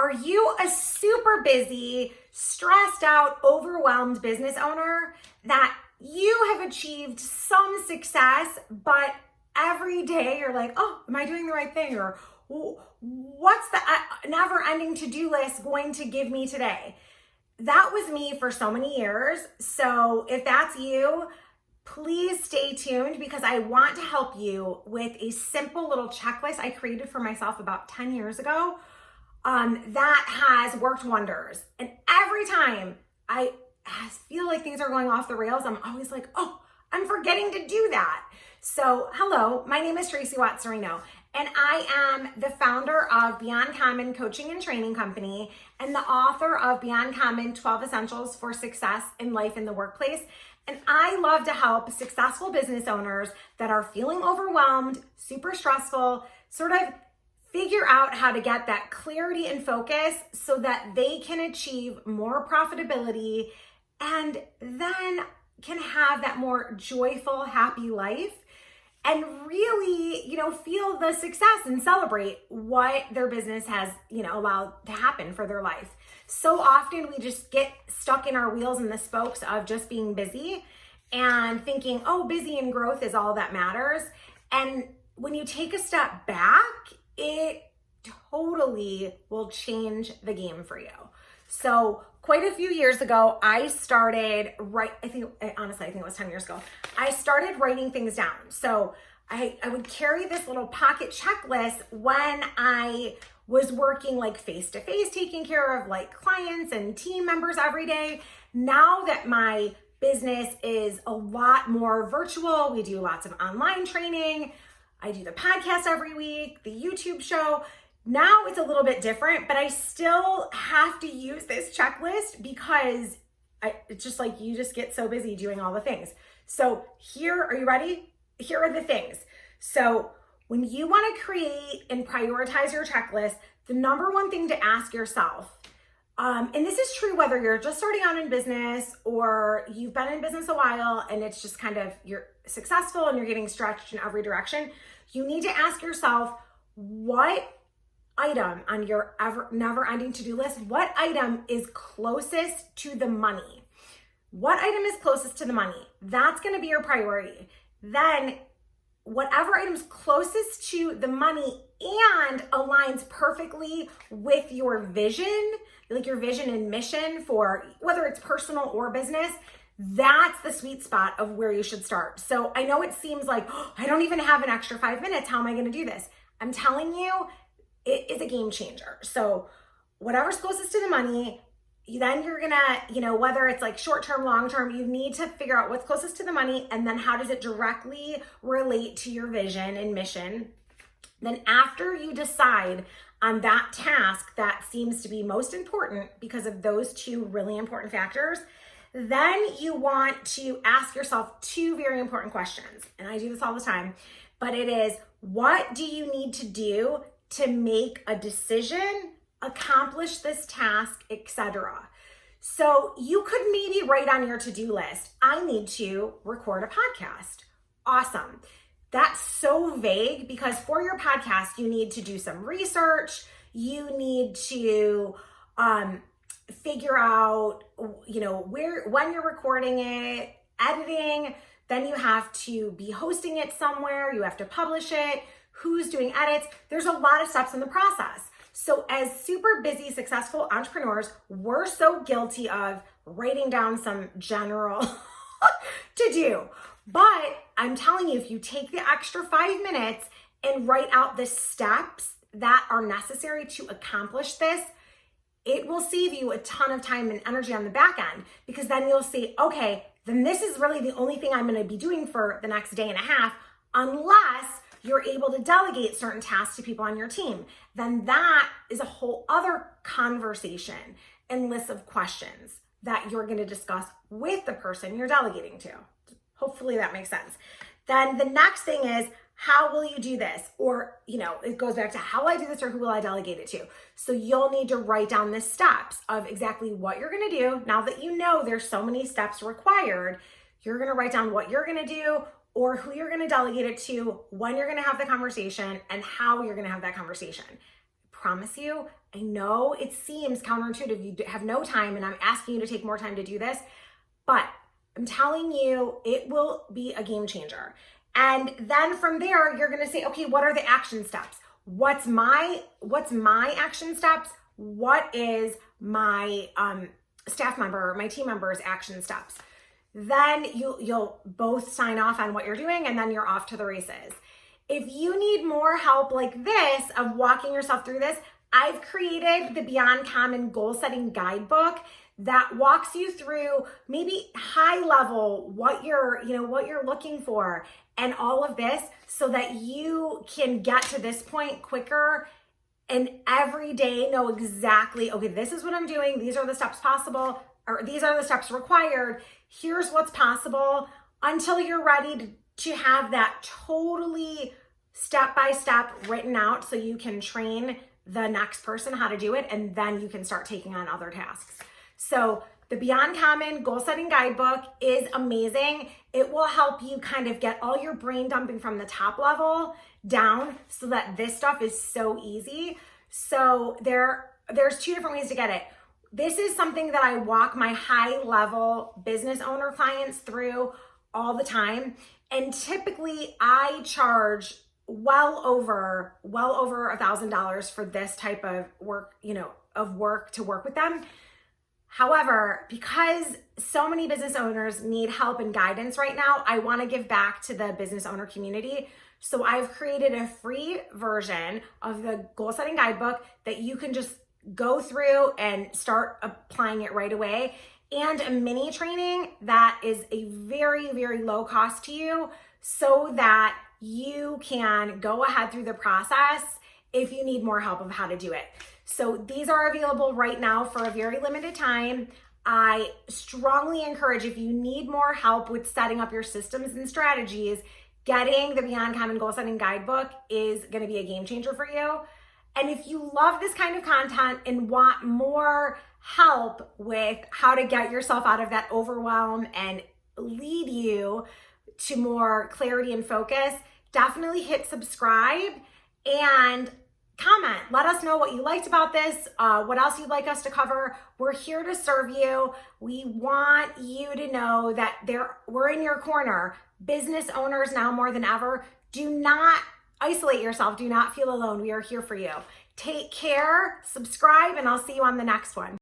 Are you a super busy, stressed out, overwhelmed business owner that you have achieved some success, but every day you're like, oh, am I doing the right thing? Or what's the never ending to-do list going to give me today? That was me for so many years. So if that's you, please stay tuned because I want to help you with a simple little checklist I created for myself about 10 years ago that has worked wonders. And every time I feel like things are going off the rails, I'm always like, oh, I'm forgetting to do that. So hello, my name is Tracey Cirino, and I am the founder of Beyond Common Coaching and Training Company and the author of Beyond Common 12 Essentials for Success in Life in the Workplace. And I love to help successful business owners that are feeling overwhelmed, super stressful, sort of figure out how to get that clarity and focus so that they can achieve more profitability and then can have that more joyful, happy life and really, feel the success and celebrate what their business has, allowed to happen for their life. So often we just get stuck in our wheels and the spokes of just being busy and thinking, oh, busy and growth is all that matters. And when you take a step back, it totally will change the game for you. So quite a few years ago, I started I think it was 10 years ago. I started writing things down. So I would carry this little pocket checklist when I was working like face-to-face, taking care of like clients and team members every day. Now that my business is a lot more virtual, we do lots of online training. I do the podcast every week, the YouTube show. Now it's a little bit different, but I still have to use this checklist because it's just like you just get so busy doing all the things. So are you ready? Here are the things. So when you want to create and prioritize your checklist, the number one thing to ask yourself, and this is true whether you're just starting out in business or you've been in business a while and it's just kind of you're successful and you're getting stretched in every direction, you need to ask yourself, what item on your never-ending to-do list, what item is closest to the money? What item is closest to the money? That's going to be your priority. Then whatever item's closest to the money and aligns perfectly with your vision, like your vision and mission for whether it's personal or business, that's the sweet spot of where you should start. So I know it seems like, oh, I don't even have an extra 5 minutes. How am I going to do this? I'm telling you, it is a game changer. So whatever's closest to the money, then you're gonna, whether it's like short-term, long-term, you need to figure out what's closest to the money and then how does it directly relate to your vision and mission. Then after you decide on that task that seems to be most important because of those two really important factors, then you want to ask yourself two very important questions. And I do this all the time, but it is, what do you need to do to make a decision, accomplish this task, etc.? So you could maybe write on your to-do list, I need to record a podcast. Awesome. That's so vague because for your podcast, you need to do some research. You need to figure out, when you're recording it, editing, then you have to be hosting it somewhere. You have to publish it. Who's doing edits? There's a lot of steps in the process. So as super busy, successful entrepreneurs, we're so guilty of writing down some general to do. But I'm telling you, if you take the extra 5 minutes and write out the steps that are necessary to accomplish this, it will save you a ton of time and energy on the back end because then you'll see, okay, then this is really the only thing I'm going to be doing for the next day and a half, unless you're able to delegate certain tasks to people on your team. Then that is a whole other conversation and list of questions that you're going to discuss with the person you're delegating to. Hopefully that makes sense. Then the next thing is, how will you do this? Or, it goes back to how will I do this or who will I delegate it to? So you'll need to write down the steps of exactly what you're going to do. Now that you know there's so many steps required, you're going to write down what you're going to do or who you're going to delegate it to, when you're going to have the conversation, and how you're going to have that conversation. promise you, I know it seems counterintuitive. You have no time and I'm asking you to take more time to do this, but I'm telling you, it will be a game changer. And then from there, you're gonna say, okay, what are the action steps? What's my action steps? What is my staff member, my team member's action steps? Then you'll both sign off on what you're doing, and then you're off to the races. If you need more help like this of walking yourself through this, I've created the Beyond Common Goal Setting Guidebook that walks you through maybe high level what you're looking for and all of this, so that you can get to this point quicker and every day know exactly, okay, this is what I'm doing. These are the steps possible, or these are the steps required. Here's what's possible, until you're ready to have that totally step-by-step written out so you can train the next person how to do it, and then you can start taking on other tasks. So the Beyond Common Goal Setting Guidebook is amazing. It will help you kind of get all your brain dumping from the top level down so that this stuff is so easy. So there's two different ways to get it. This is something that I walk my high level business owner clients through all the time. And typically I charge well over $1,000 for this type of work, to work with them. However, because so many business owners need help and guidance right now, I want to give back to the business owner community. So I've created a free version of the Goal Setting Guidebook that you can just go through and start applying it right away, and a mini training that is a very, very low cost to you, so that you can go ahead through the process if you need more help of how to do it. So these are available right now for a very limited time. I strongly encourage, if you need more help with setting up your systems and strategies, getting the Beyond Common Goal Setting Guidebook is going to be a game changer for you. And if you love this kind of content and want more help with how to get yourself out of that overwhelm and lead you to more clarity and focus, definitely hit subscribe and comment. Let us know what you liked about this, what else you'd like us to cover. We're here to serve you. We want you to know that we're in your corner. Business owners now more than ever, do not isolate yourself. Do not feel alone. We are here for you. Take care, subscribe, and I'll see you on the next one.